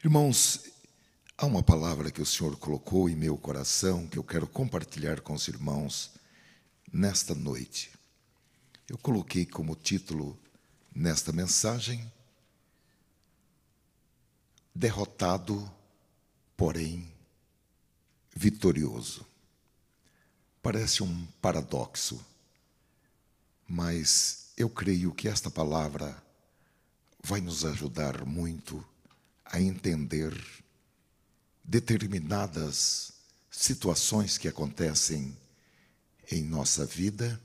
Irmãos, há uma palavra que o Senhor colocou em meu coração que eu quero compartilhar com os irmãos nesta noite. Eu coloquei como título nesta mensagem: derrotado, porém vitorioso. Parece um paradoxo, mas eu creio que esta palavra vai nos ajudar muito a entender determinadas situações que acontecem em nossa vida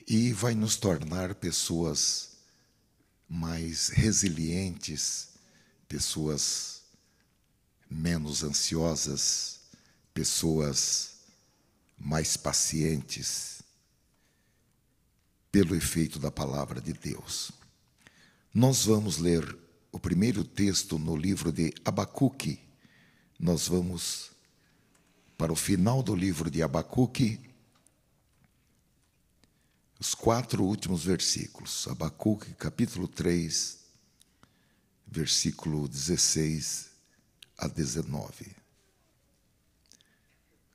e vai nos tornar pessoas mais resilientes, pessoas menos ansiosas, pessoas mais pacientes, pelo efeito da palavra de Deus. Nós vamos ler o primeiro texto no livro de Abacuque. Nós vamos para o final do livro de Abacuque, os 4 últimos versículos. Abacuque, capítulo 3, versículo 16 a 19.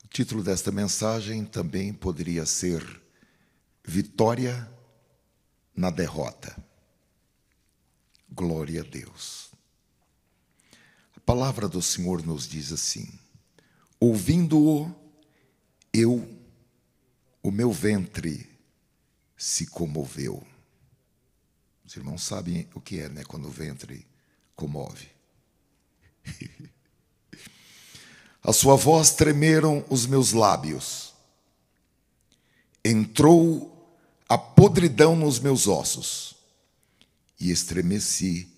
O título desta mensagem também poderia ser Vitória na Derrota. Glória a Deus. A palavra do Senhor nos diz assim: ouvindo-o, o meu ventre se comoveu. Os irmãos sabem o que é, né? Quando o ventre comove. A sua voz tremeram os meus lábios. Entrou a podridão nos meus ossos e estremeci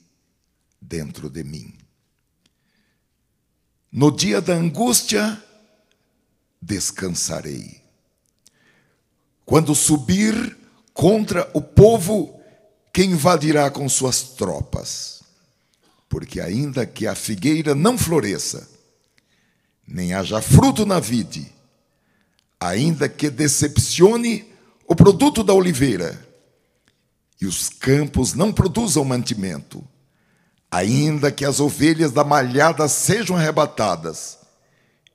dentro de mim. No dia da angústia, descansarei. Quando subir contra o povo que invadirá com suas tropas, porque ainda que a figueira não floresça, nem haja fruto na vide, ainda que decepcione o produto da oliveira, e os campos não produzam mantimento, ainda que as ovelhas da malhada sejam arrebatadas,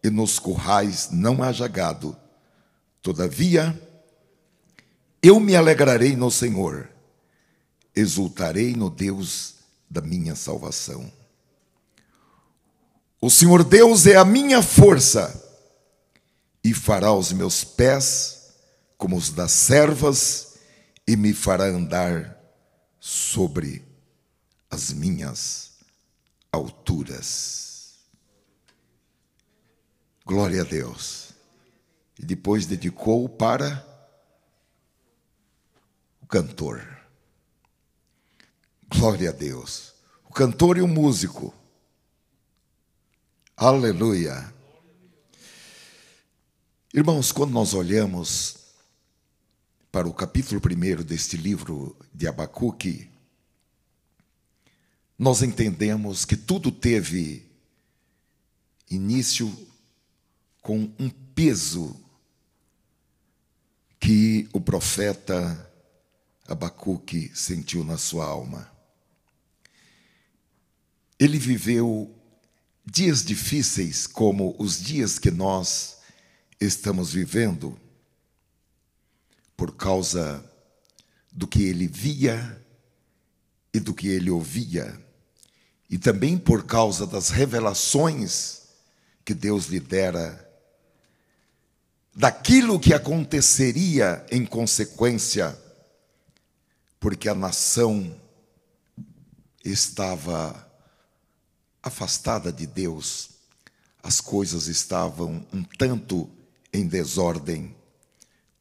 e nos currais não haja gado, todavia eu me alegrarei no Senhor, exultarei no Deus da minha salvação. O Senhor Deus é a minha força, e fará os meus pés como os das servas, e me fará andar sobre as minhas alturas. Glória a Deus. E depois dedicou para o cantor. Glória a Deus. O cantor e o músico. Aleluia. Irmãos, quando nós olhamos para o capítulo 1 deste livro de Abacuque, nós entendemos que tudo teve início com um peso que o profeta Abacuque sentiu na sua alma. Ele viveu dias difíceis como os dias que nós estamos vivendo, por causa do que ele via e do que ele ouvia, e também por causa das revelações que Deus lhe dera, daquilo que aconteceria em consequência, porque a nação estava afastada de Deus, as coisas estavam um tanto em desordem,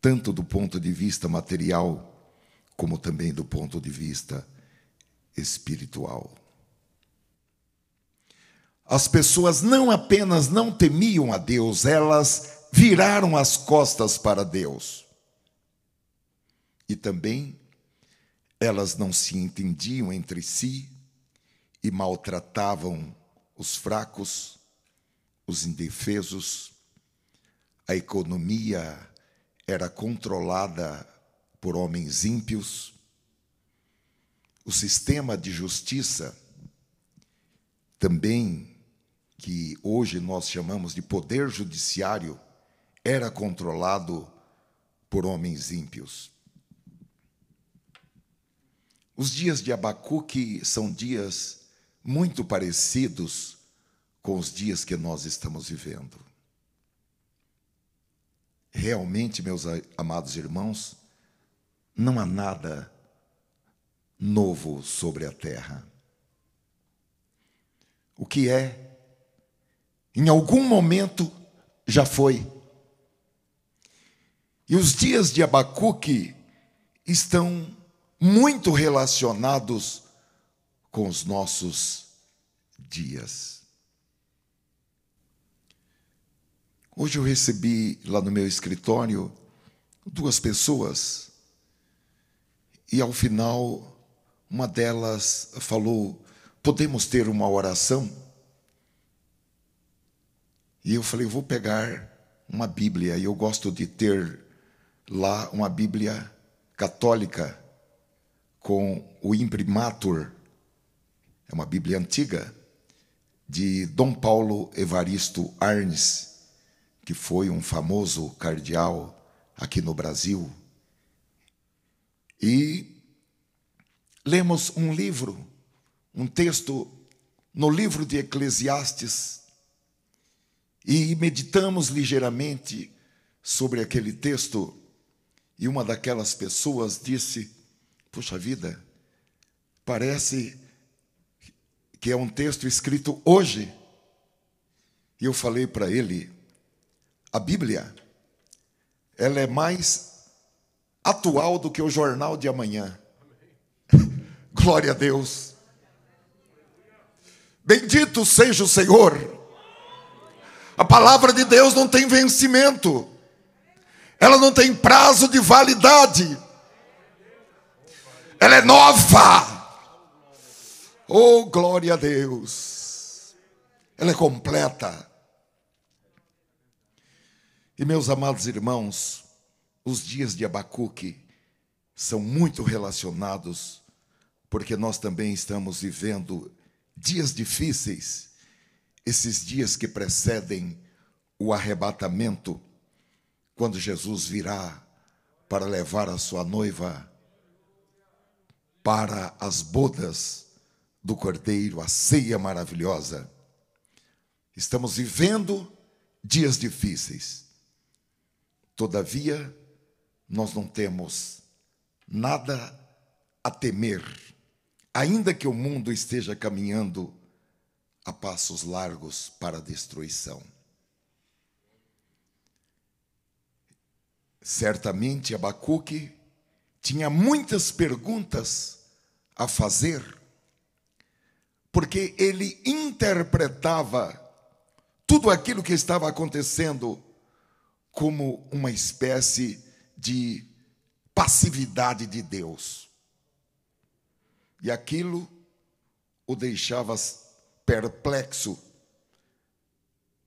tanto do ponto de vista material, como também do ponto de vista espiritual. As pessoas não apenas não temiam a Deus, elas viraram as costas para Deus. E também elas não se entendiam entre si e maltratavam os fracos, os indefesos. A economia era controlada por homens ímpios. O sistema de justiça também, que hoje nós chamamos de poder judiciário, era controlado por homens ímpios. Os dias de Abacuque são dias muito parecidos com os dias que nós estamos vivendo. Realmente, meus amados irmãos, não há nada novo sobre a terra. O que é, em algum momento, já foi. E os dias de Abacuque estão muito relacionados com os nossos dias. Hoje eu recebi lá no meu escritório 2 pessoas e ao final uma delas falou: podemos ter uma oração? E eu falei: vou pegar uma Bíblia, e eu gosto de ter lá uma Bíblia católica com o imprimatur, é uma Bíblia antiga, de Dom Paulo Evaristo Arnes, que foi um famoso cardeal aqui no Brasil. E lemos um livro, um texto no livro de Eclesiastes, e meditamos ligeiramente sobre aquele texto, e uma daquelas pessoas disse: puxa vida, parece que é um texto escrito hoje. E eu falei para ele: a Bíblia, ela é mais atual do que o jornal de amanhã. Glória a Deus. Bendito seja o Senhor. A palavra de Deus não tem vencimento. Ela não tem prazo de validade. Ela é nova. Oh, glória a Deus. Ela é completa. E meus amados irmãos, os dias de Abacuque são muito relacionados, porque nós também estamos vivendo dias difíceis, esses dias que precedem o arrebatamento, quando Jesus virá para levar a sua noiva para as bodas do Cordeiro, a ceia maravilhosa. Estamos vivendo dias difíceis. Todavia, nós não temos nada a temer, ainda que o mundo esteja caminhando a passos largos para a destruição. Certamente Abacuque tinha muitas perguntas a fazer, porque ele interpretava tudo aquilo que estava acontecendo como uma espécie de passividade de Deus. E aquilo o deixava perplexo,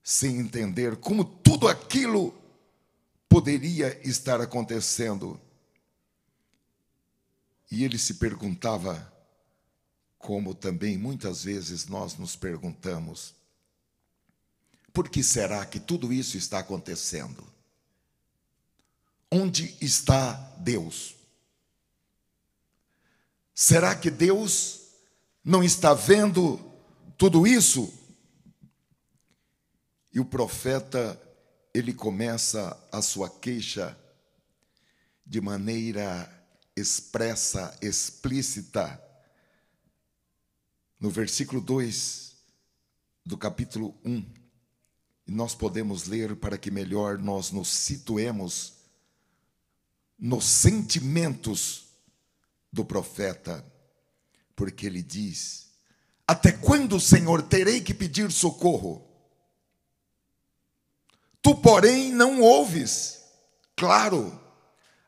sem entender como tudo aquilo poderia estar acontecendo. E ele se perguntava, como também muitas vezes nós nos perguntamos: por que será que tudo isso está acontecendo? Onde está Deus? Será que Deus não está vendo tudo isso? E o profeta, ele começa a sua queixa de maneira expressa, explícita, no versículo 2 do capítulo 1. E nós podemos ler para que melhor nós nos situemos nos sentimentos do profeta, porque ele diz: até quando, Senhor, terei que pedir socorro? Tu, porém, não ouves. Claro,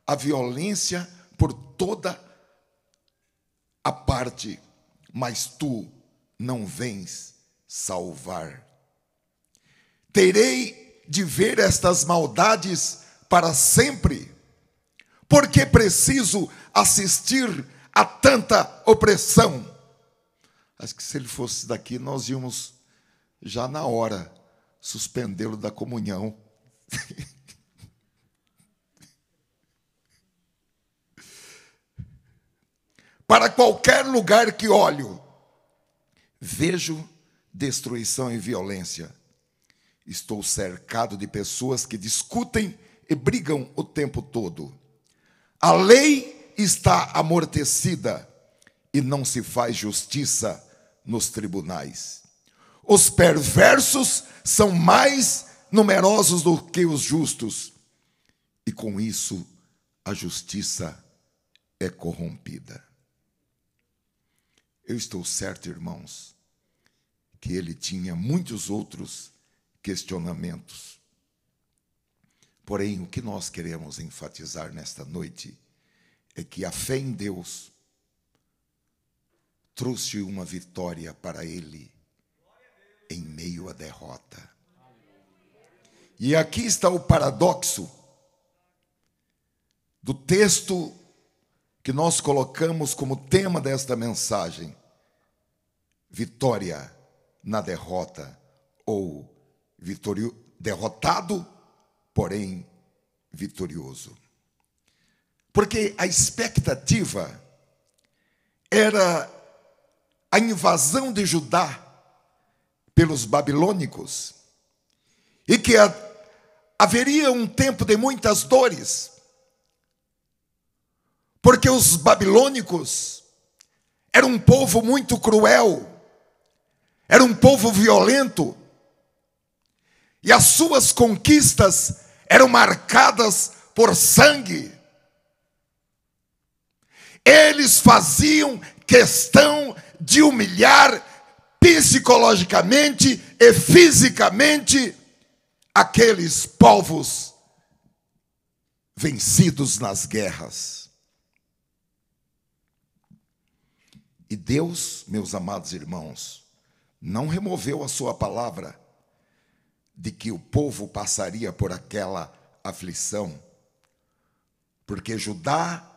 a violência por toda a parte, mas tu não vens salvar. Terei de ver estas maldades para sempre, porque preciso assistir a tanta opressão. Acho que se ele fosse daqui, nós íamos já na hora suspendê-lo da comunhão. Para qualquer lugar que olho, vejo destruição e violência. Estou cercado de pessoas que discutem e brigam o tempo todo. A lei está amortecida e não se faz justiça nos tribunais. Os perversos são mais numerosos do que os justos, e com isso a justiça é corrompida. Eu estou certo, irmãos, que ele tinha muitos outros questionamentos. Porém, o que nós queremos enfatizar nesta noite é que a fé em Deus trouxe uma vitória para ele em meio à derrota. E aqui está o paradoxo do texto que nós colocamos como tema desta mensagem: vitória na derrota, ou derrotado, porém vitorioso. Porque a expectativa era a invasão de Judá pelos babilônicos, e que haveria um tempo de muitas dores, porque os babilônicos eram um povo muito cruel, era um povo violento, e as suas conquistas eram marcadas por sangue. Eles faziam questão de humilhar psicologicamente e fisicamente aqueles povos vencidos nas guerras. E Deus, meus amados irmãos, não removeu a sua palavra de que o povo passaria por aquela aflição, porque Judá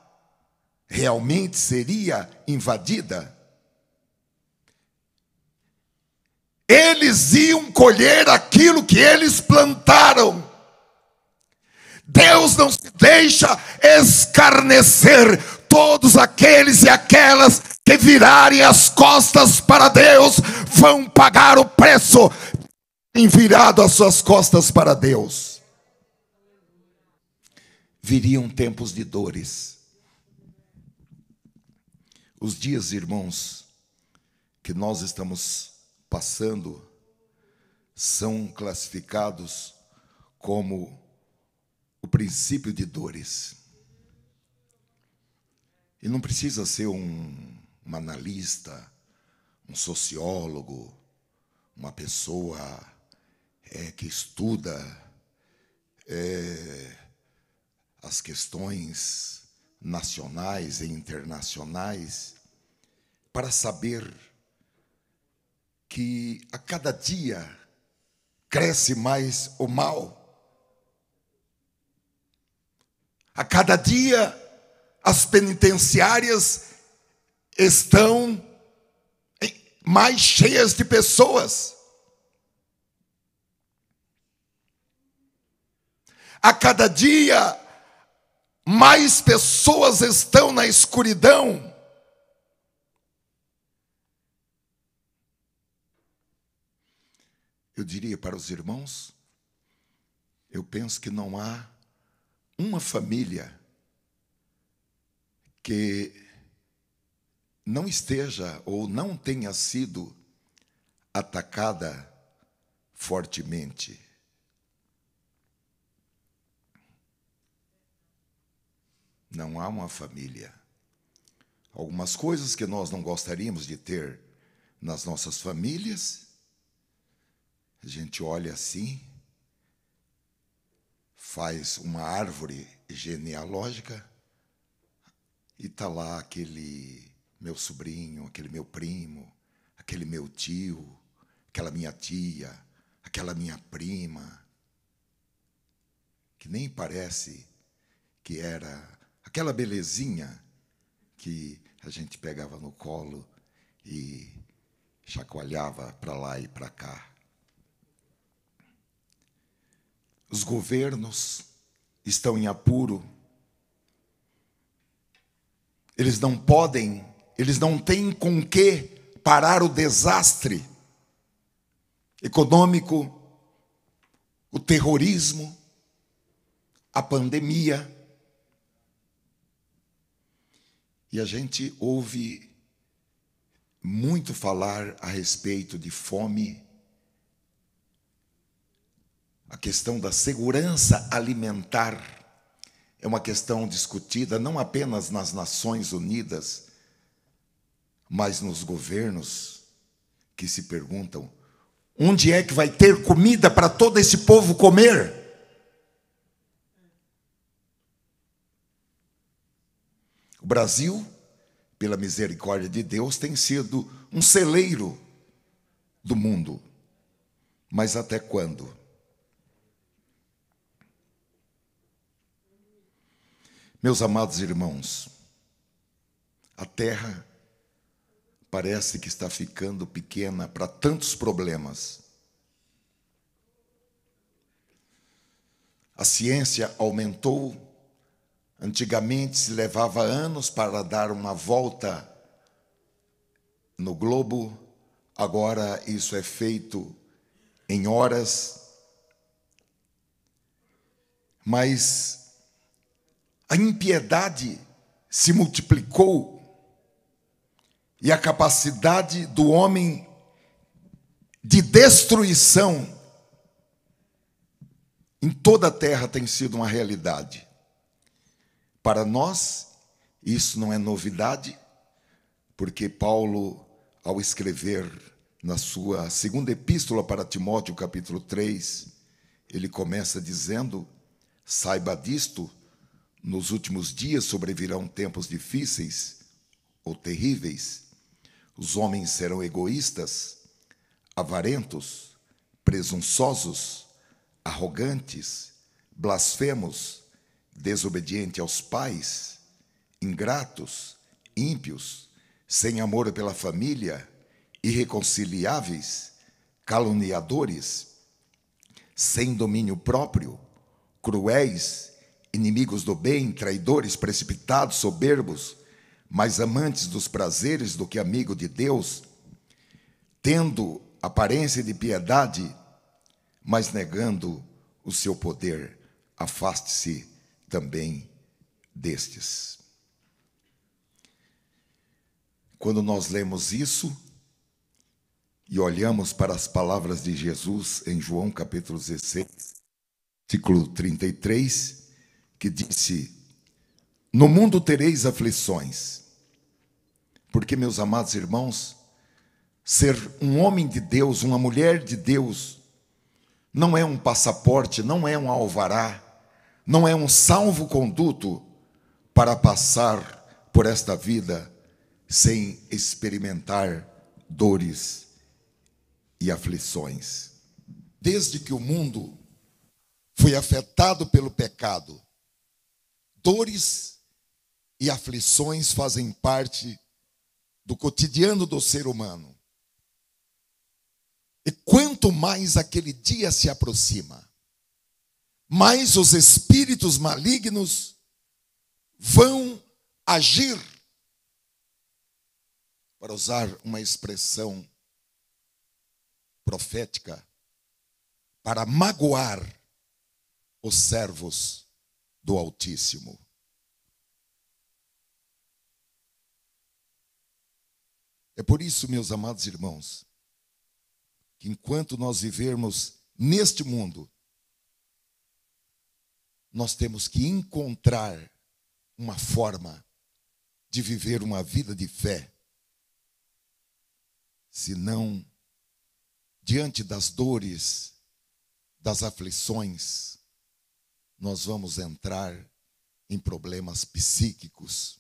realmente seria invadida. Eles iam colher aquilo que eles plantaram. Deus não se deixa escarnecer. Todos aqueles e aquelas que virarem as costas para Deus vão pagar o preço em virado as suas costas para Deus. Viriam tempos de dores. Os dias, irmãos, que nós estamos passando são classificados como o princípio de dores. E não precisa ser um analista, um sociólogo, uma pessoa que estuda as questões nacionais e internacionais para saber que a cada dia cresce mais o mal. A cada dia as penitenciárias estão mais cheias de pessoas. A cada dia mais pessoas estão na escuridão. Eu diria para os irmãos, eu penso que não há uma família que não esteja ou não tenha sido atacada fortemente. Não há uma família. Algumas coisas que nós não gostaríamos de ter nas nossas famílias, a gente olha assim, faz uma árvore genealógica e está lá aquele meu sobrinho, aquele meu primo, aquele meu tio, aquela minha tia, aquela minha prima, que nem parece que era aquela belezinha que a gente pegava no colo e chacoalhava para lá e para cá. Os governos estão em apuro. Eles não podem, eles não têm com que parar o desastre econômico, o terrorismo, a pandemia. E a gente ouve muito falar a respeito de fome, a questão da segurança alimentar é uma questão discutida não apenas nas Nações Unidas, mas nos governos que se perguntam: onde é que vai ter comida para todo esse povo comer? O Brasil, pela misericórdia de Deus, tem sido um celeiro do mundo. Mas até quando? Meus amados irmãos, a terra parece que está ficando pequena para tantos problemas. A ciência aumentou. Antigamente se levava anos para dar uma volta no globo. Agora isso é feito em horas. Mas a impiedade se multiplicou e a capacidade do homem de destruição em toda a terra tem sido uma realidade. Para nós, isso não é novidade, porque Paulo, ao escrever na sua segunda epístola para Timóteo, capítulo 3, ele começa dizendo: saiba disto, nos últimos dias sobrevirão tempos difíceis ou terríveis. Os homens serão egoístas, avarentos, presunçosos, arrogantes, blasfemos, desobedientes aos pais, ingratos, ímpios, sem amor pela família, irreconciliáveis, caluniadores, sem domínio próprio, cruéis, inimigos do bem, traidores, precipitados, soberbos, mais amantes dos prazeres do que amigo de Deus, tendo aparência de piedade, mas negando o seu poder. Afaste-se também destes. Quando nós lemos isso e olhamos para as palavras de Jesus em João capítulo 16, versículo 33, que disse: no mundo tereis aflições. Porque, meus amados irmãos, ser um homem de Deus, uma mulher de Deus, não é um passaporte, não é um alvará, não é um salvo-conduto para passar por esta vida sem experimentar dores e aflições. Desde que o mundo foi afetado pelo pecado, dores e aflições fazem parte do cotidiano do ser humano. E quanto mais aquele dia se aproxima, mais os espíritos malignos vão agir, para usar uma expressão profética, para magoar os servos do Altíssimo. É por isso, meus amados irmãos, que enquanto nós vivermos neste mundo, nós temos que encontrar uma forma de viver uma vida de fé. Senão, diante das dores, das aflições, nós vamos entrar em problemas psíquicos,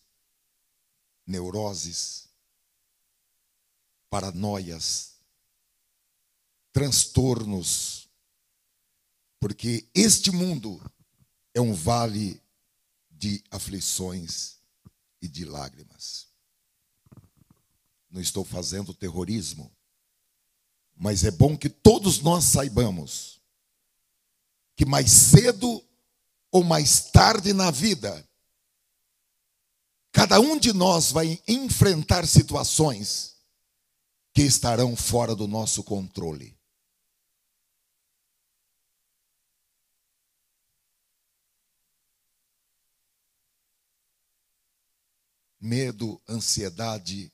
neuroses, paranoias, transtornos, porque este mundo é um vale de aflições e de lágrimas. Não estou fazendo terrorismo, Mas é bom que todos nós saibamos que mais cedo ou mais tarde na vida, cada um de nós vai enfrentar situações que estarão fora do nosso controle. Medo, ansiedade,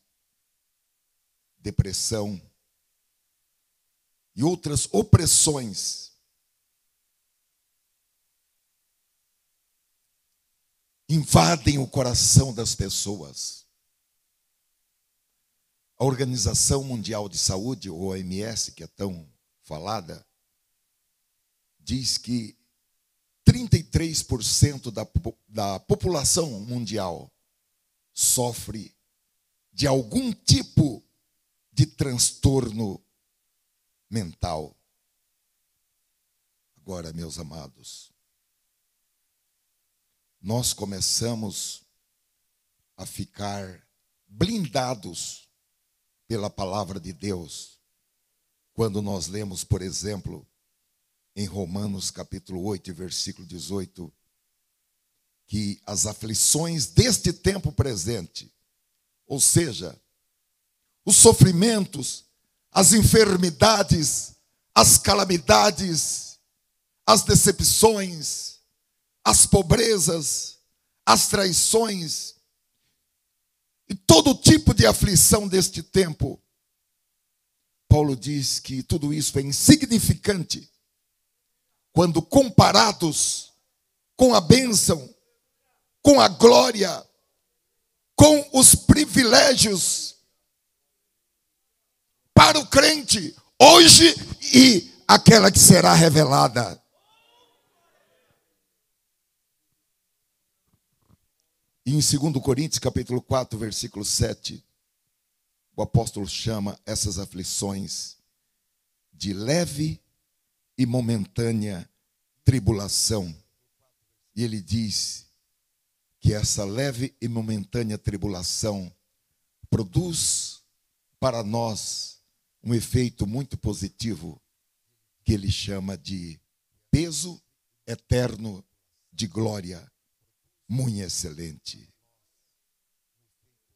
depressão e outras opressões invadem o coração das pessoas. A Organização Mundial de Saúde, ou OMS, que é tão falada, diz que 33% da população mundial sofre de algum tipo de transtorno mental. Agora, meus amados, nós começamos a ficar blindados pela palavra de Deus quando nós lemos, por exemplo, em Romanos capítulo 8, versículo 18, que as aflições deste tempo presente, ou seja, os sofrimentos, as enfermidades, as calamidades, as decepções, as pobrezas, as traições e todo tipo de aflição deste tempo, Paulo diz que tudo isso é insignificante quando comparados com a bênção, com a glória, com os privilégios para o crente, hoje e aquela que será revelada. E em 2 Coríntios, capítulo 4, versículo 7, o apóstolo chama essas aflições de leve e momentânea tribulação. E ele diz que essa leve e momentânea tribulação produz para nós um efeito muito positivo, que ele chama de peso eterno de glória, muito excelente.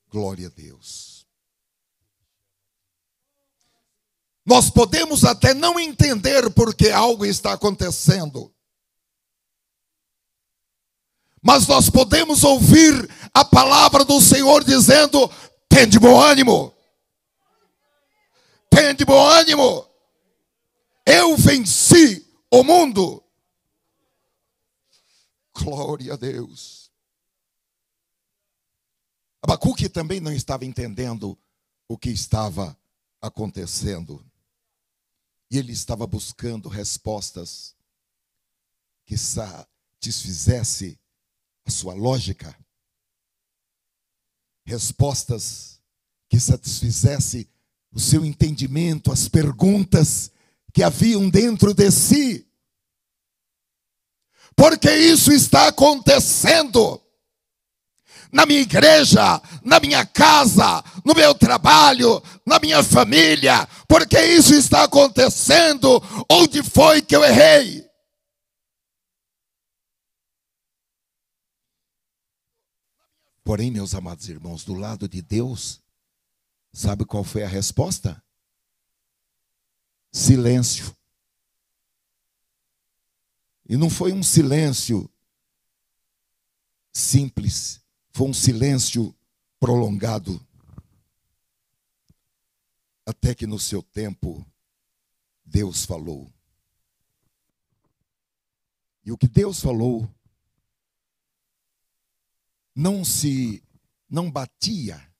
Glória a Deus. Nós podemos até não entender porque algo está acontecendo, mas nós podemos ouvir a palavra do Senhor dizendo: tende bom ânimo. Tende bom ânimo. Eu venci o mundo. Glória a Deus. Abacuque também não estava entendendo o que estava acontecendo. E ele estava buscando respostas que satisfizesse a sua lógica, respostas que satisfizesse o seu entendimento, as perguntas que haviam dentro de si. Porque isso está acontecendo na minha igreja, na minha casa, no meu trabalho, na minha família. Porque isso está acontecendo. Onde foi que eu errei? Porém, meus amados irmãos, do lado de Deus, sabe qual foi a resposta? Silêncio. E não foi um silêncio simples, foi um silêncio prolongado. Até que no seu tempo, Deus falou. E o que Deus falou não batia,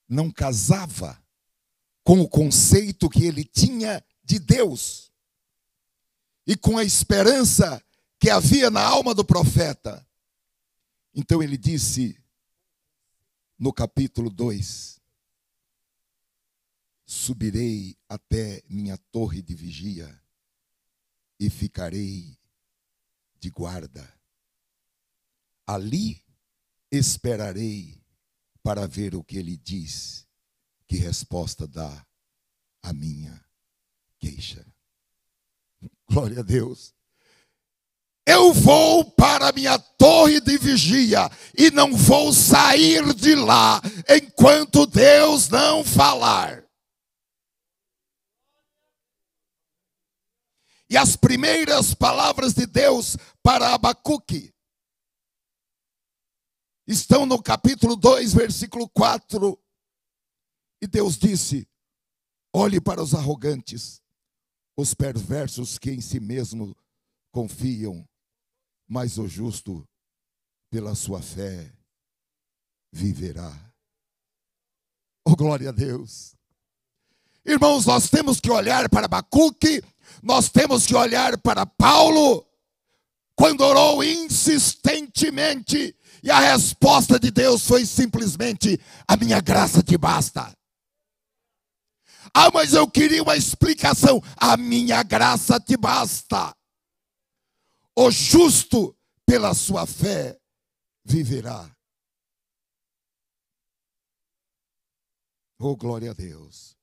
não casava com o conceito que ele tinha de Deus e com a esperança que havia na alma do profeta. Então ele disse no capítulo 2: subirei até minha torre de vigia e ficarei de guarda. Ali esperarei para ver o que ele diz, que resposta dá a minha deixa. Glória a Deus. Eu vou para a minha torre de vigia e não vou sair de lá enquanto Deus não falar. E as primeiras palavras de Deus para Abacuque estão no capítulo 2, versículo 4. E Deus disse: olhe para os arrogantes, os perversos que em si mesmo confiam, mas o justo, pela sua fé, viverá. Oh, glória a Deus. Irmãos, nós temos que olhar para Abacuque, nós temos que olhar para Paulo, quando orou insistentemente, e a resposta de Deus foi simplesmente: a minha graça te basta. Ah, mas eu queria uma explicação. A minha graça te basta. O justo, pela sua fé, viverá. Oh, glória a Deus.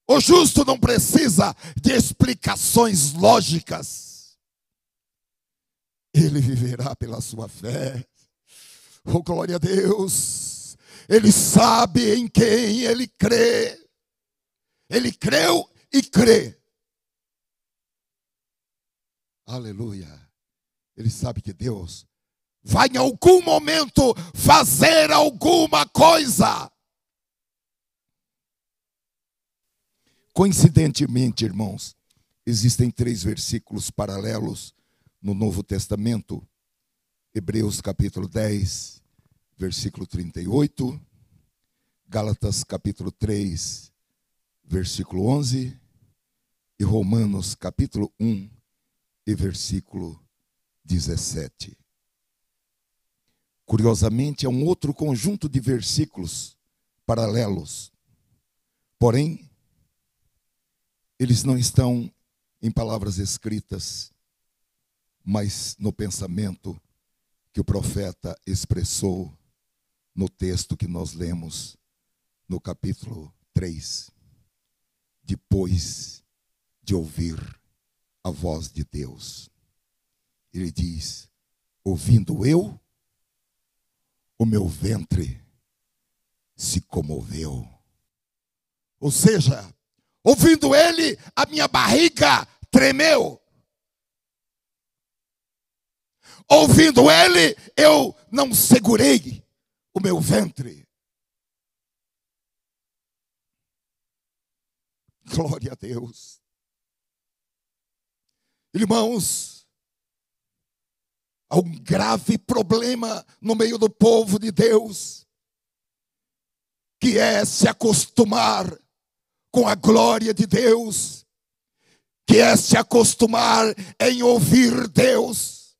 O justo não precisa de explicações lógicas. Ele viverá pela sua fé. Oh, glória a Deus. Ele sabe em quem ele crê. Ele creu e crê. Aleluia. Ele sabe que Deus vai em algum momento fazer alguma coisa. Coincidentemente, irmãos, existem 3 versículos paralelos no Novo Testamento. Hebreus capítulo 10, versículo 38. Gálatas capítulo 3, versículo 11. E Romanos capítulo 1 e versículo 17. Curiosamente, é um outro conjunto de versículos paralelos. Porém, eles não estão em palavras escritas, mas no pensamento que o profeta expressou no texto que nós lemos no capítulo 3. Depois de ouvir a voz de Deus, ele diz: ouvindo eu, o meu ventre se comoveu. Ou seja, ouvindo ele, a minha barriga tremeu. Ouvindo ele, eu não segurei o meu ventre. Glória a Deus. Irmãos, há um grave problema no meio do povo de Deus, que é se acostumar com a glória de Deus, que é se acostumar em ouvir Deus,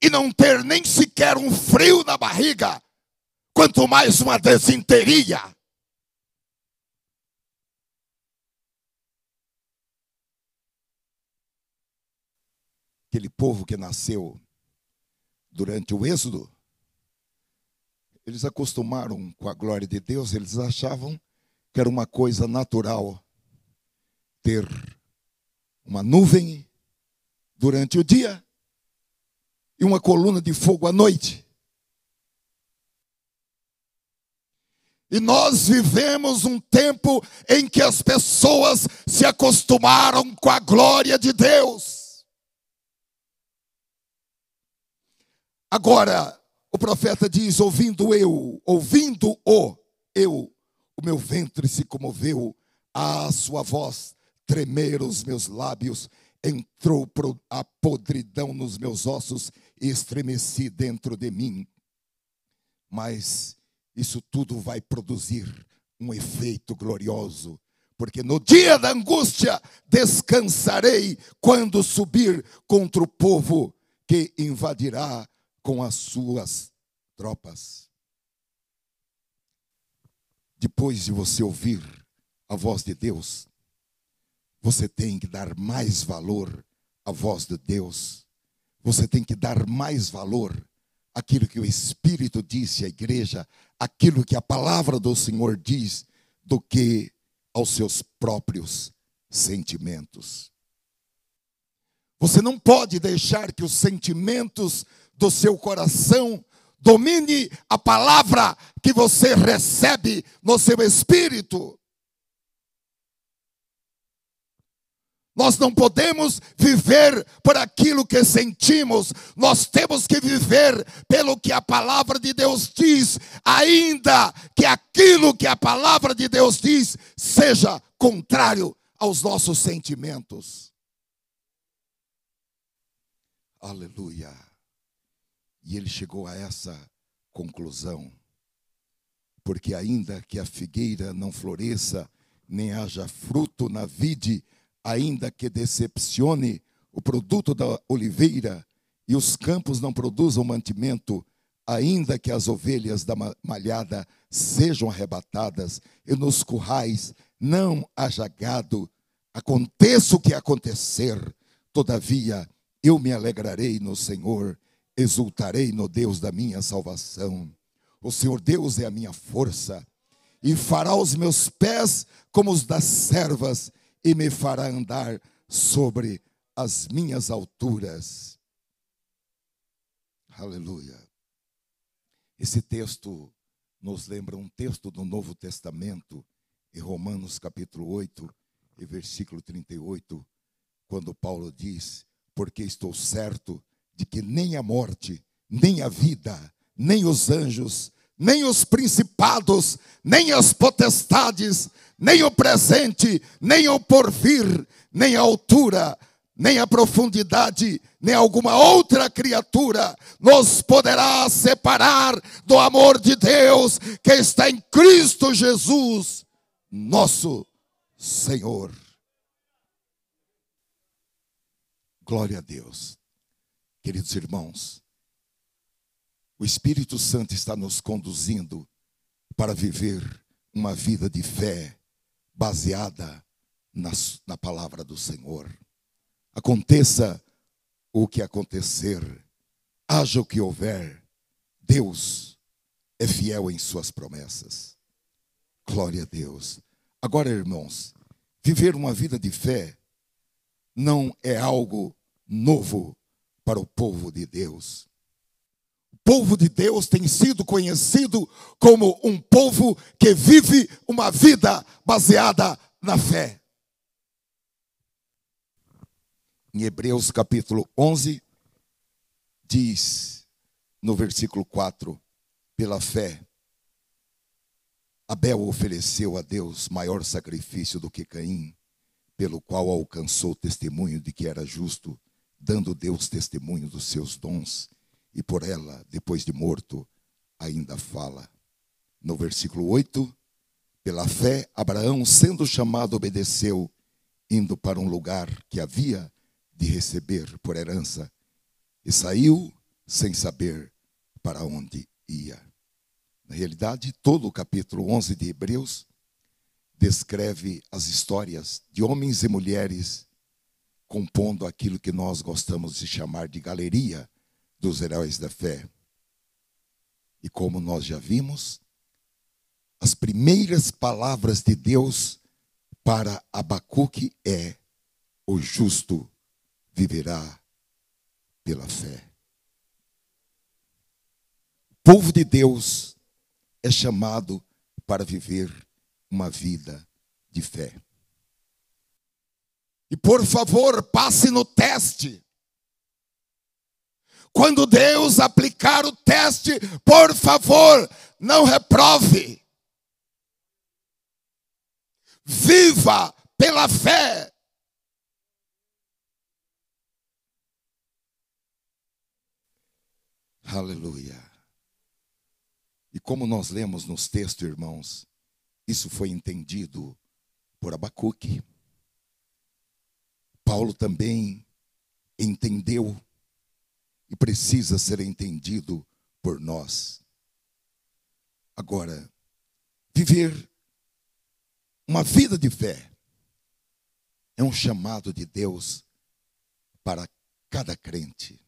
e não ter nem sequer um frio na barriga, quanto mais uma desinteria. Aquele povo que nasceu durante o Êxodo, eles acostumaram com a glória de Deus, eles achavam que era uma coisa natural ter uma nuvem durante o dia e uma coluna de fogo à noite. E nós vivemos um tempo em que as pessoas se acostumaram com a glória de Deus. Agora, o profeta diz: ouvindo-o, o meu ventre se comoveu, a sua voz tremeram os meus lábios, entrou a podridão nos meus ossos e estremeci dentro de mim. Mas isso tudo vai produzir um efeito glorioso, porque no dia da angústia descansarei quando subir contra o povo que invadirá com as suas tropas. Depois de você ouvir a voz de Deus, você tem que dar mais valor à voz de Deus. Você tem que dar mais valor àquilo que o Espírito disse à igreja, aquilo que a palavra do Senhor diz do que aos seus próprios sentimentos. Você não pode deixar que os sentimentos do seu coração domine a palavra que você recebe no seu espírito. Nós não podemos viver por aquilo que sentimos. Nós temos que viver pelo que a palavra de Deus diz, ainda que aquilo que a palavra de Deus diz seja contrário aos nossos sentimentos. Aleluia. E ele chegou a essa conclusão. Porque ainda que a figueira não floresça, nem haja fruto na vide, ainda que decepcione o produto da oliveira, e os campos não produzam mantimento, ainda que as ovelhas da malhada sejam arrebatadas, e nos currais não haja gado, aconteça o que acontecer, todavia eu me alegrarei no Senhor, exultarei no Deus da minha salvação. O Senhor Deus é a minha força, e fará os meus pés como os das servas, e me fará andar sobre as minhas alturas. Aleluia. Esse texto nos lembra um texto do Novo Testamento, em Romanos capítulo 8, e versículo 38, quando Paulo diz: porque estou certo de que nem a morte, nem a vida, nem os anjos, nem os principados, nem as potestades, nem o presente, nem o porvir, nem a altura, nem a profundidade, nem alguma outra criatura nos poderá separar do amor de Deus que está em Cristo Jesus, nosso Senhor. Glória a Deus. Queridos irmãos, o Espírito Santo está nos conduzindo para viver uma vida de fé baseada na palavra do Senhor. Aconteça o que acontecer, haja o que houver, Deus é fiel em suas promessas. Glória a Deus. Agora, irmãos, viver uma vida de fé não é algo novo para o povo de Deus. O povo de Deus tem sido conhecido como um povo que vive uma vida baseada na fé. Em Hebreus capítulo 11, diz no versículo 4, pela fé, Abel ofereceu a Deus maior sacrifício do que Caim, pelo qual alcançou testemunho de que era justo, dando Deus testemunho dos seus dons, e por ela, depois de morto, ainda fala. No versículo 8, pela fé, Abraão, sendo chamado, obedeceu, indo para um lugar que havia de receber por herança, e saiu sem saber para onde ia. Na realidade, todo o capítulo 11 de Hebreus descreve as histórias de homens e mulheres compondo aquilo que nós gostamos de chamar de galeria dos heróis da fé. E como nós já vimos, as primeiras palavras de Deus para Abacuque é: o justo viverá pela fé. O povo de Deus é chamado para viver uma vida de fé. E por favor, passe no teste. Quando Deus aplicar o teste, por favor, não reprove. Viva pela fé. Aleluia. E como nós lemos nos textos, irmãos, isso foi entendido por Abacuque. Paulo também entendeu e precisa ser entendido por nós. Agora, viver uma vida de fé é um chamado de Deus para cada crente.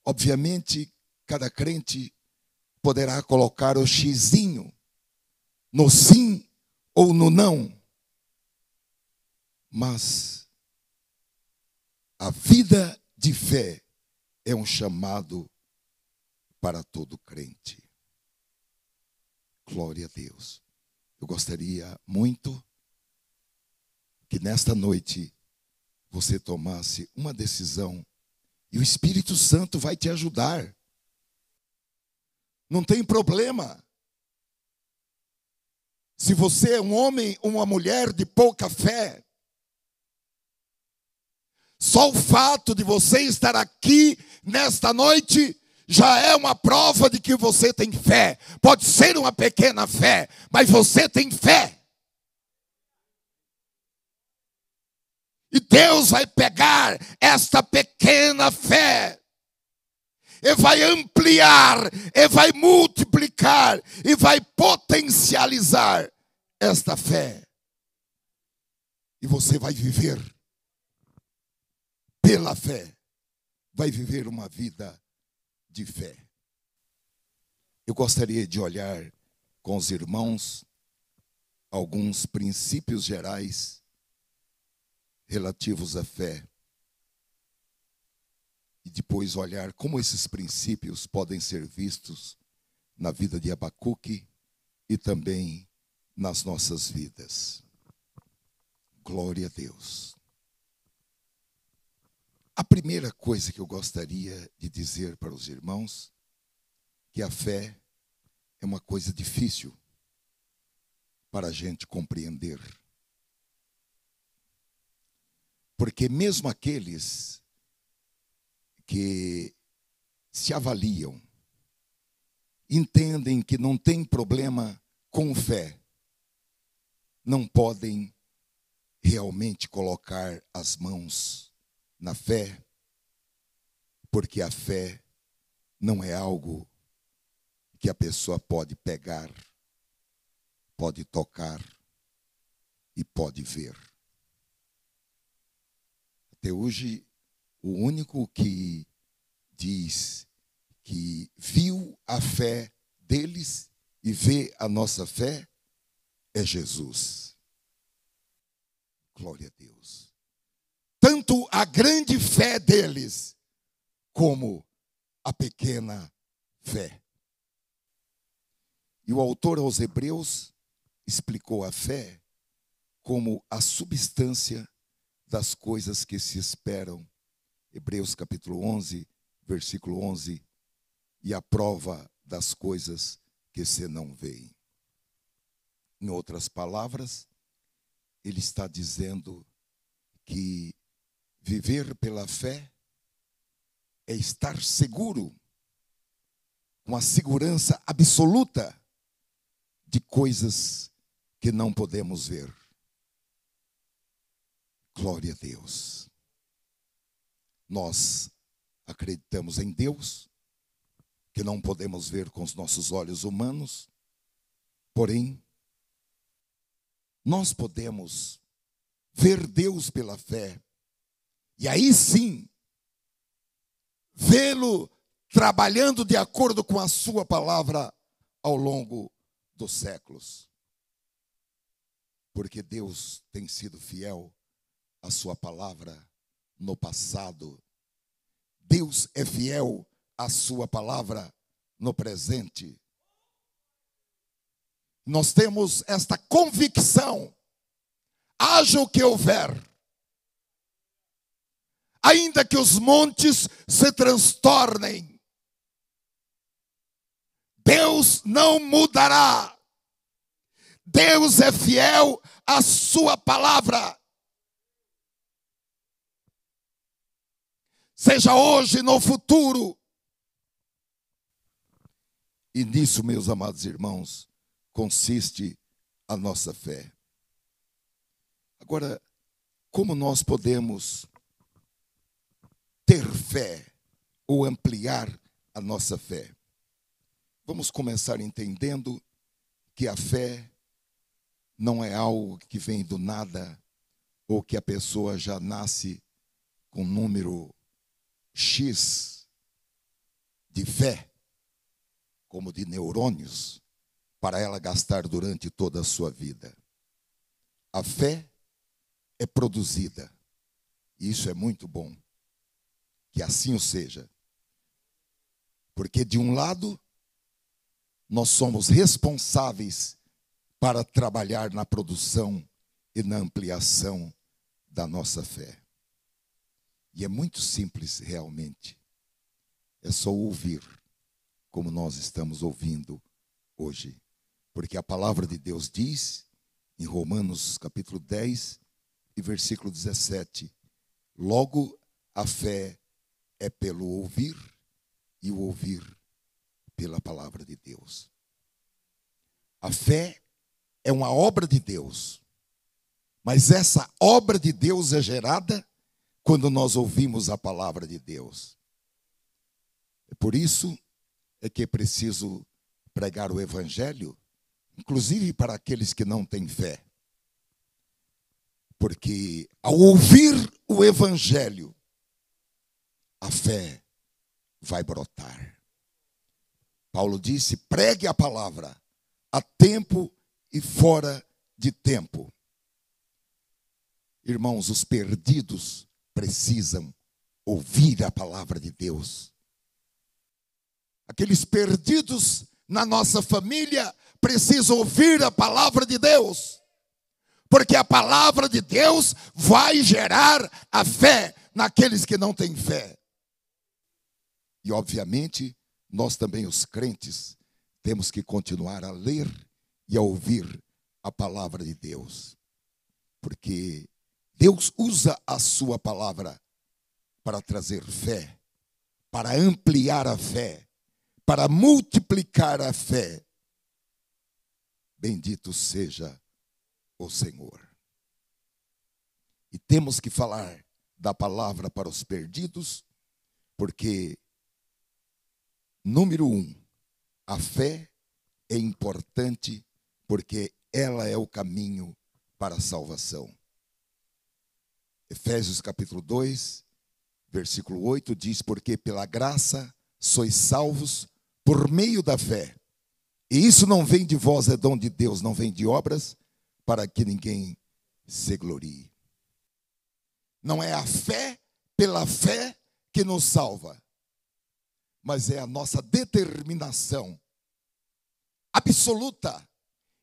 Obviamente, cada crente poderá colocar o xizinho no sim ou no não. Mas a vida de fé é um chamado para todo crente. Glória a Deus. Eu gostaria muito que nesta noite você tomasse uma decisão e o Espírito Santo vai te ajudar. Não tem problema. Se você é um homem ou uma mulher de pouca fé, só o fato de você estar aqui nesta noite já é uma prova de que você tem fé. Pode ser uma pequena fé, mas você tem fé. E Deus vai pegar esta pequena fé e vai ampliar, e vai multiplicar, e vai potencializar esta fé. E você vai viver pela fé, vai viver uma vida de fé. Eu gostaria de olhar com os irmãos alguns princípios gerais relativos à fé. E depois olhar como esses princípios podem ser vistos na vida de Abacuque e também nas nossas vidas. Glória a Deus. A primeira coisa que eu gostaria de dizer para os irmãos, que a fé é uma coisa difícil para a gente compreender. Porque mesmo aqueles que se avaliam, entendem que não tem problema com fé, não podem realmente colocar as mãos na fé, porque a fé não é algo que a pessoa pode pegar, pode tocar e pode ver. Até hoje, o único que diz que viu a fé deles e vê a nossa fé é Jesus. Glória a Deus. Tanto a grande fé deles, como a pequena fé. E o autor aos Hebreus explicou a fé como a substância das coisas que se esperam. Hebreus capítulo 11, versículo 11. E a prova das coisas que se não veem. Em outras palavras, ele está dizendo que viver pela fé é estar seguro, com a segurança absoluta de coisas que não podemos ver. Glória a Deus. Nós acreditamos em Deus, que não podemos ver com os nossos olhos humanos, porém, nós podemos ver Deus pela fé, e aí sim, vê-lo trabalhando de acordo com a sua palavra ao longo dos séculos. Porque Deus tem sido fiel à sua palavra no passado. Deus é fiel à sua palavra no presente. Nós temos esta convicção, haja o que houver, ainda que os montes se transtornem, Deus não mudará. Deus é fiel à sua palavra. Seja hoje, no futuro. E nisso, meus amados irmãos, consiste a nossa fé. Agora, como nós podemos ter fé ou ampliar a nossa fé? Vamos começar entendendo que a fé não é algo que vem do nada, ou que a pessoa já nasce com um número X de fé, como de neurônios, para ela gastar durante toda a sua vida. A fé é produzida. E isso é muito bom. Que assim o seja. Porque de um lado, nós somos responsáveis para trabalhar na produção e na ampliação da nossa fé. E é muito simples realmente. É só ouvir, como nós estamos ouvindo hoje. Porque a palavra de Deus diz, em Romanos capítulo 10 e versículo 17, logo a fé é pelo ouvir, e o ouvir pela palavra de Deus. A fé é uma obra de Deus, mas essa obra de Deus é gerada quando nós ouvimos a palavra de Deus. Por isso é que é preciso pregar o evangelho, inclusive para aqueles que não têm fé. Porque ao ouvir o evangelho, a fé vai brotar. Paulo disse: pregue a palavra a tempo e fora de tempo. Irmãos, os perdidos precisam ouvir a palavra de Deus. Aqueles perdidos na nossa família precisam ouvir a palavra de Deus. Porque a palavra de Deus vai gerar a fé naqueles que não têm fé. E, obviamente, nós também, os crentes, temos que continuar a ler e a ouvir a palavra de Deus. Porque Deus usa a sua palavra para trazer fé, para ampliar a fé, para multiplicar a fé. Bendito seja o Senhor. E temos que falar da palavra para os perdidos, porque, número 1, a fé é importante porque ela é o caminho para a salvação. Efésios capítulo 2, versículo 8 diz: porque pela graça sois salvos por meio da fé. E isso não vem de vós, é dom de Deus, não vem de obras, para que ninguém se glorie. Não é a fé pela fé que nos salva, mas é a nossa determinação absoluta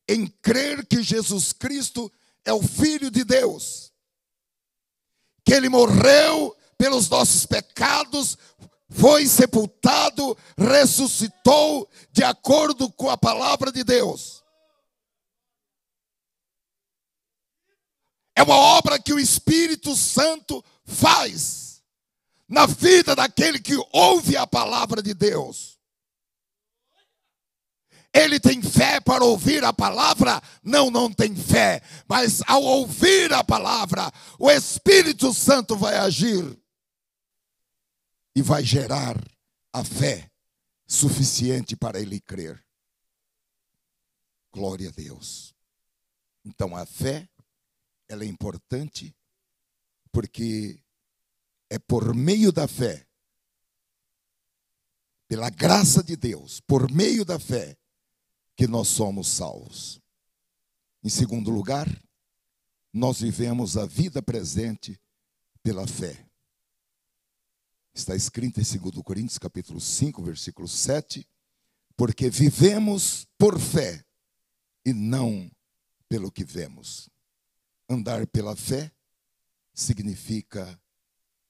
em crer que Jesus Cristo é o Filho de Deus, que Ele morreu pelos nossos pecados, foi sepultado, ressuscitou de acordo com a palavra de Deus. É uma obra que o Espírito Santo faz na vida daquele que ouve a palavra de Deus. Ele tem fé para ouvir a palavra? Não tem fé. Mas ao ouvir a palavra, o Espírito Santo vai agir e vai gerar a fé suficiente para ele crer. Glória a Deus. Então a fé, ela é importante porque é por meio da fé, pela graça de Deus, por meio da fé, que nós somos salvos. Em segundo lugar, nós vivemos a vida presente pela fé. Está escrito em 2 Coríntios capítulo 5, versículo 7, porque vivemos por fé e não pelo que vemos. Andar pela fé significa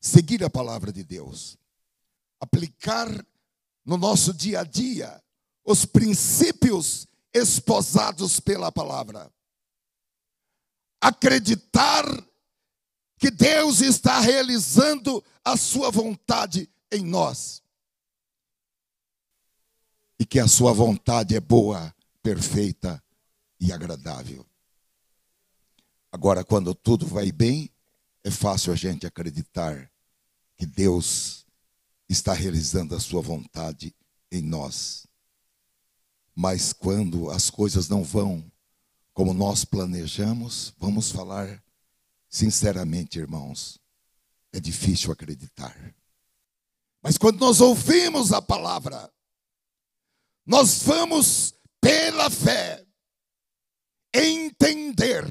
seguir a palavra de Deus, aplicar no nosso dia a dia os princípios esposados pela palavra. Acreditar que Deus está realizando a sua vontade em nós. E que a sua vontade é boa, perfeita e agradável. Agora, quando tudo vai bem, é fácil a gente acreditar que Deus está realizando a sua vontade em nós. Mas quando as coisas não vão como nós planejamos, vamos falar sinceramente, irmãos, é difícil acreditar. Mas quando nós ouvimos a palavra, nós vamos pela fé, entender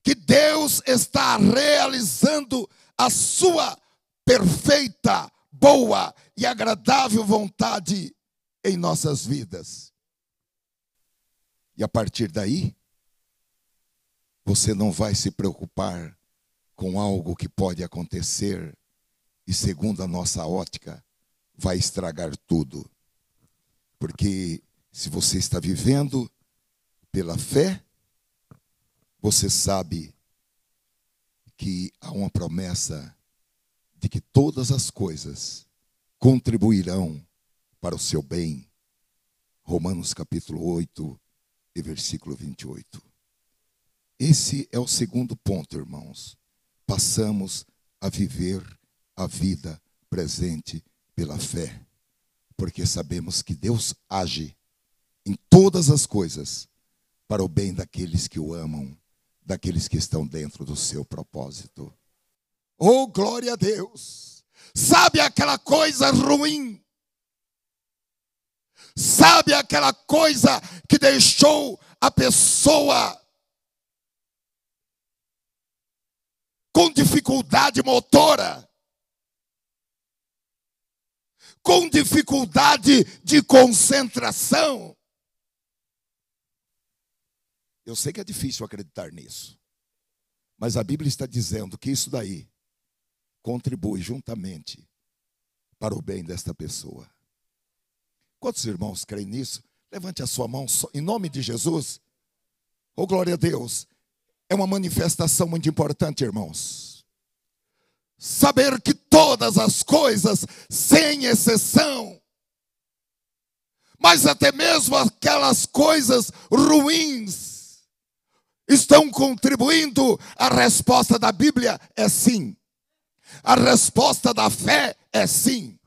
que Deus está realizando a sua perfeita, boa e agradável vontade em nossas vidas. E a partir daí, você não vai se preocupar com algo que pode acontecer e, segundo a nossa ótica, vai estragar tudo. Porque se você está vivendo pela fé, você sabe que há uma promessa de que todas as coisas contribuirão para o seu bem. Romanos capítulo 8 e versículo 28. Esse é o segundo ponto, irmãos. Passamos a viver a vida presente pela fé, porque sabemos que Deus age em todas as coisas para o bem daqueles que o amam, daqueles que estão dentro do seu propósito. Oh, glória a Deus! Sabe aquela coisa ruim? Sabe aquela coisa que deixou a pessoa com dificuldade motora, com dificuldade de concentração? Eu sei que é difícil acreditar nisso, mas a Bíblia está dizendo que isso daí contribui juntamente para o bem desta pessoa. Quantos irmãos creem nisso? Levante a sua mão em nome de Jesus. Oh, glória a Deus. É uma manifestação muito importante, irmãos. Saber que todas as coisas, sem exceção, mas até mesmo aquelas coisas ruins, estão contribuindo. A resposta da Bíblia é sim. A resposta da fé é sim.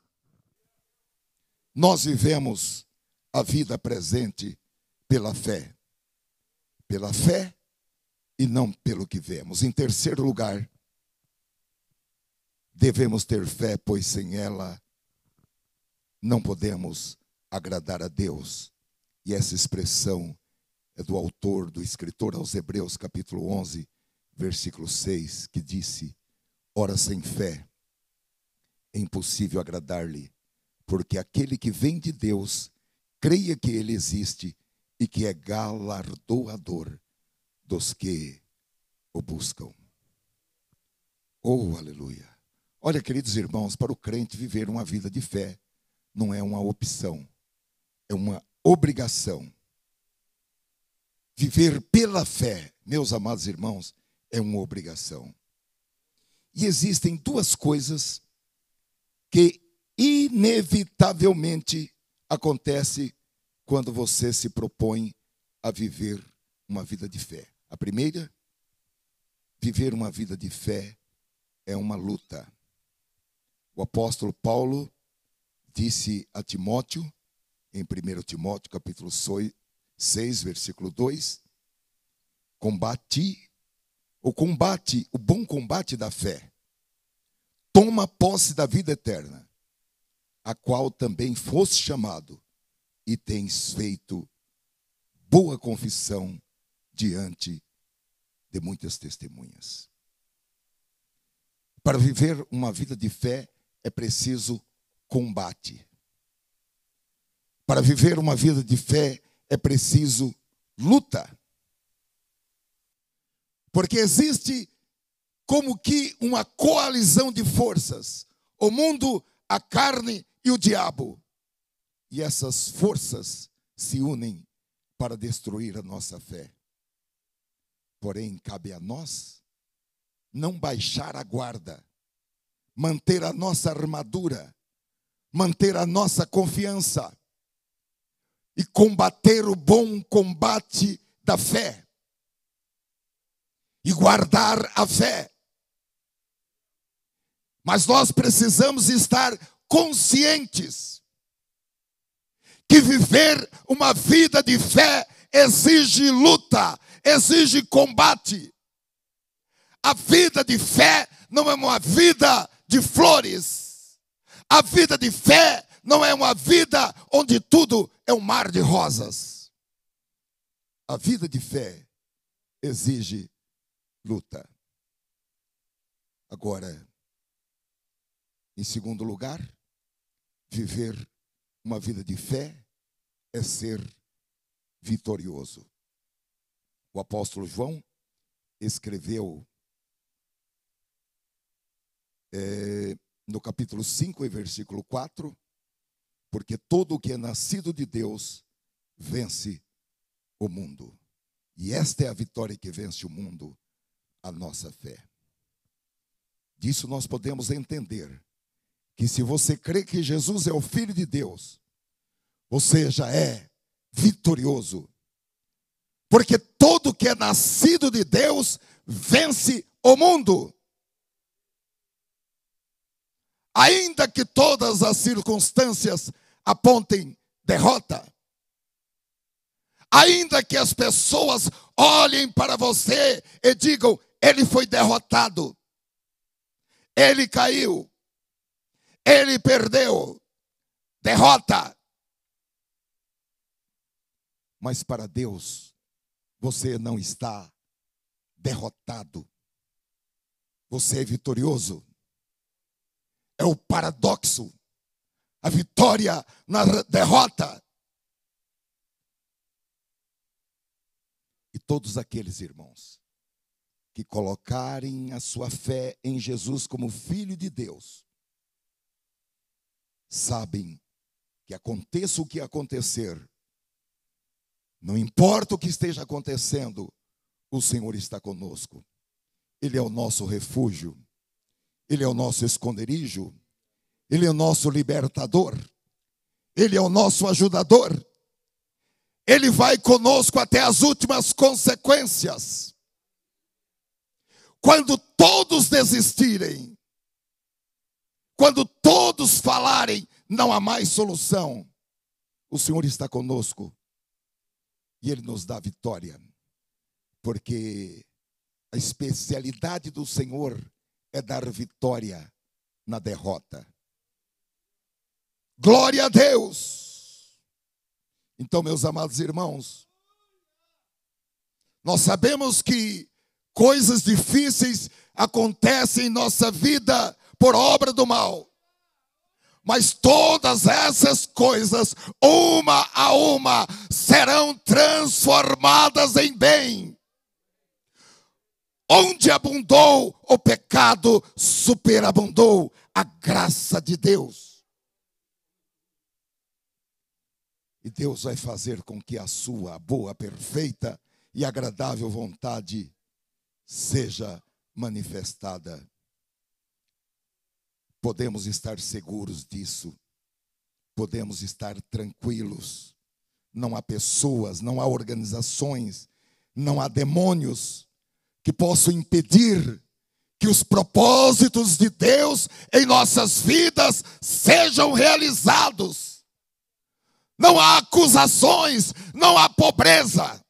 Nós vivemos a vida presente pela fé. Pela fé e não pelo que vemos. Em terceiro lugar, devemos ter fé, pois sem ela não podemos agradar a Deus. E essa expressão é do autor, do escritor aos Hebreus, capítulo 11, versículo 6, que disse: ora, sem fé é impossível agradar-lhe, porque aquele que vem de Deus, creia que ele existe e que é galardoador dos que o buscam. Oh, aleluia. Olha, queridos irmãos, para o crente viver uma vida de fé não é uma opção, é uma obrigação. Viver pela fé, meus amados irmãos, é uma obrigação. E existem duas coisas que inevitavelmente acontecem quando você se propõe a viver uma vida de fé. A primeira, viver uma vida de fé é uma luta. O apóstolo Paulo disse a Timóteo, em 1 Timóteo, capítulo 6, versículo 2, combate o bom combate da fé. Toma posse da vida eterna, a qual também foste chamado, e tens feito boa confissão diante de muitas testemunhas. Para viver uma vida de fé é preciso combate. Para viver uma vida de fé é preciso luta. Porque existe como que uma coalizão de forças: o mundo, a carne e o diabo. E essas forças se unem para destruir a nossa fé. Porém, cabe a nós não baixar a guarda, manter a nossa armadura, manter a nossa confiança e combater o bom combate da fé e guardar a fé. Mas nós precisamos estar conscientes que viver uma vida de fé exige luta, exige combate. A vida de fé não é uma vida de flores. A vida de fé não é uma vida onde tudo é um mar de rosas. A vida de fé exige luta. Agora, em segundo lugar, viver uma vida de fé é ser vitorioso. O apóstolo João escreveu no capítulo 5 e versículo 4, porque todo o que é nascido de Deus vence o mundo. E esta é a vitória que vence o mundo, a nossa fé. Disso nós podemos entender que se você crê que Jesus é o Filho de Deus, você já é vitorioso. Porque todo que é nascido de Deus vence o mundo. Ainda que todas as circunstâncias apontem derrota, ainda que as pessoas olhem para você e digam, ele foi derrotado, ele caiu, ele perdeu, derrota. Mas para Deus, você não está derrotado, você é vitorioso. É o paradoxo, a vitória na derrota. E todos aqueles irmãos que colocarem a sua fé em Jesus como Filho de Deus, sabem que aconteça o que acontecer, não importa o que esteja acontecendo, o Senhor está conosco. Ele é o nosso refúgio, Ele é o nosso esconderijo, Ele é o nosso libertador, Ele é o nosso ajudador. Ele vai conosco até as últimas consequências. Quando todos desistirem, quando todos falarem, não há mais solução, o Senhor está conosco e Ele nos dá vitória, porque a especialidade do Senhor é dar vitória na derrota. Glória a Deus! Então, meus amados irmãos, nós sabemos que coisas difíceis acontecem em nossa vida por obra do mal. Mas todas essas coisas, uma a uma, serão transformadas em bem. Onde abundou o pecado, superabundou a graça de Deus. E Deus vai fazer com que a sua boa, perfeita e agradável vontade seja manifestada. Podemos estar seguros disso. Podemos estar tranquilos. Não há pessoas, não há organizações, não há demônios que possam impedir que os propósitos de Deus em nossas vidas sejam realizados. Não há acusações, não há pobreza.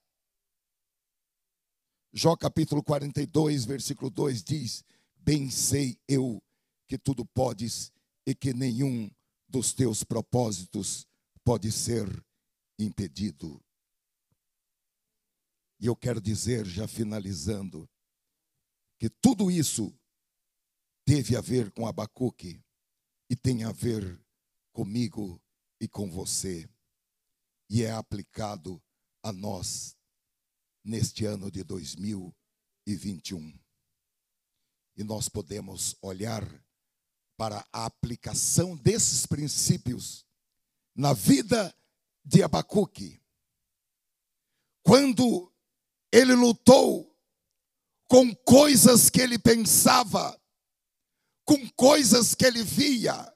Jó capítulo 42, versículo 2 diz: bem sei eu que tudo podes e que nenhum dos teus propósitos pode ser impedido. E eu quero dizer, já finalizando, que tudo isso teve a ver com Abacuque e tem a ver comigo e com você. E é aplicado a nós neste ano de 2021. E nós podemos olhar para a aplicação desses princípios na vida de Abacuque. Quando ele lutou com coisas que ele pensava, com coisas que ele via,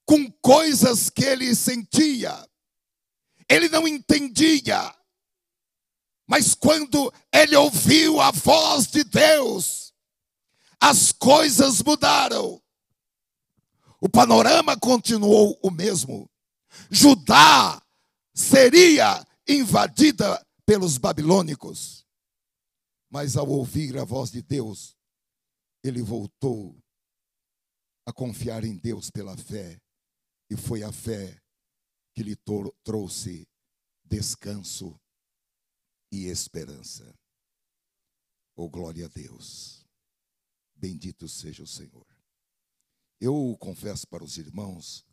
com coisas que ele sentia. Ele não entendia. Mas quando ele ouviu a voz de Deus, as coisas mudaram. O panorama continuou o mesmo. Judá seria invadida pelos babilônicos. Mas ao ouvir a voz de Deus, ele voltou a confiar em Deus pela fé. E foi a fé que lhe trouxe descanso. e esperança. Oh, glória a Deus. Bendito seja o Senhor. Eu confesso para os irmãos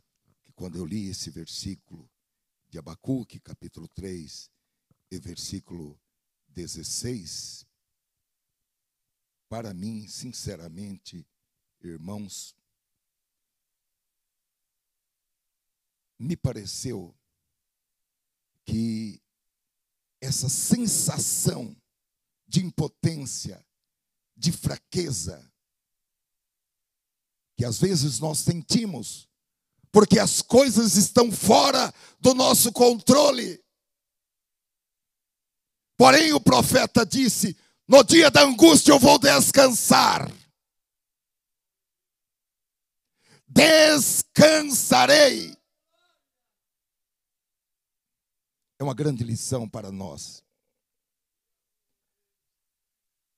que quando eu li esse versículo de Abacuque, capítulo 3, e versículo 16, para mim, sinceramente, irmãos, me pareceu que essa sensação de impotência, de fraqueza, que às vezes nós sentimos, porque as coisas estão fora do nosso controle. Porém, o profeta disse: no dia da angústia eu vou descansar. Descansarei. É uma grande lição para nós.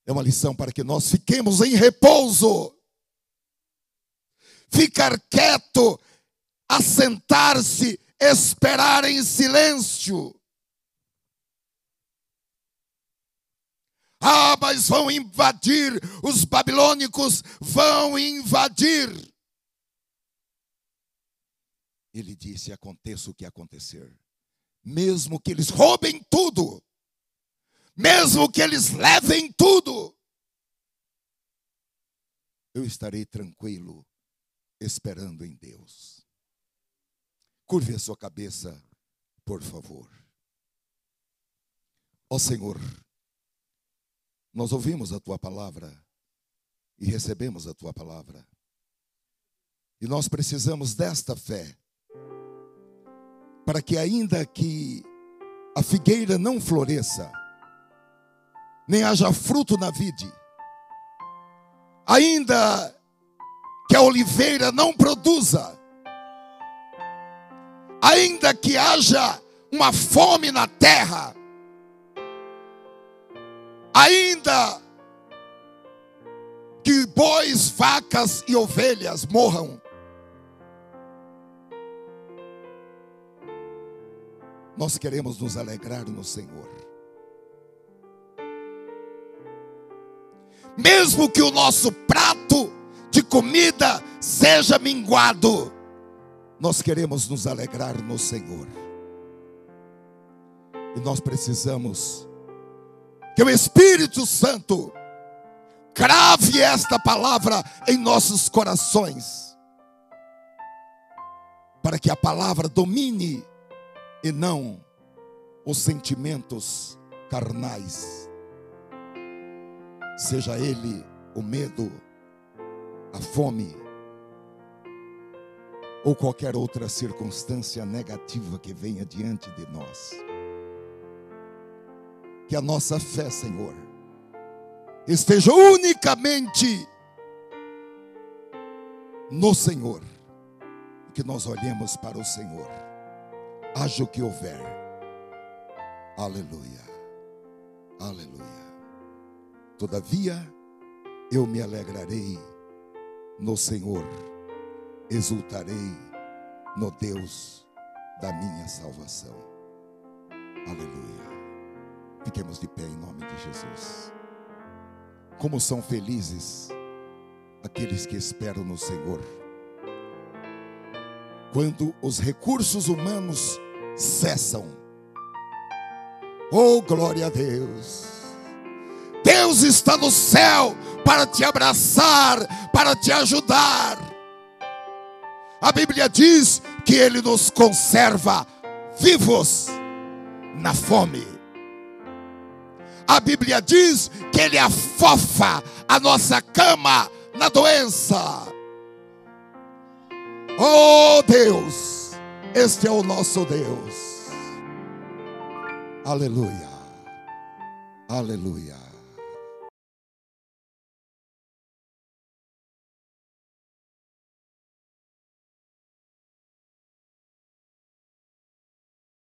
É uma lição para que nós fiquemos em repouso. Ficar quieto, assentar-se, esperar em silêncio. Ah, mas vão invadir, os babilônicos vão invadir. Ele disse: aconteça o que acontecer. Mesmo que eles roubem tudo, mesmo que eles levem tudo, eu estarei tranquilo, esperando em Deus. Curve a sua cabeça, por favor. Ó Senhor, nós ouvimos a Tua palavra e recebemos a Tua palavra. E nós precisamos desta fé, para que ainda que a figueira não floresça, nem haja fruto na vide, ainda que a oliveira não produza, ainda que haja uma fome na terra, ainda que bois, vacas e ovelhas morram, nós queremos nos alegrar no Senhor. Mesmo que o nosso prato de comida seja minguado, nós queremos nos alegrar no Senhor. E nós precisamos que o Espírito Santo crave esta palavra em nossos corações, para que a palavra domine e não os sentimentos carnais, seja ele o medo, a fome ou qualquer outra circunstância negativa que venha diante de nós. Que a nossa fé, Senhor, esteja unicamente no Senhor, e que nós olhemos para o Senhor, haja o que houver. Aleluia, aleluia. Todavia eu me alegrarei no Senhor, exultarei no Deus da minha salvação. Aleluia. Fiquemos de pé em nome de Jesus. Como são felizes aqueles que esperam no Senhor, quando os recursos humanos cessam. Oh, glória a Deus. Deus está no céu para te abraçar, para te ajudar. A Bíblia diz que Ele nos conserva vivos na fome. A Bíblia diz que Ele afofa a nossa cama na doença. Oh Deus, este é o nosso Deus. Aleluia, aleluia.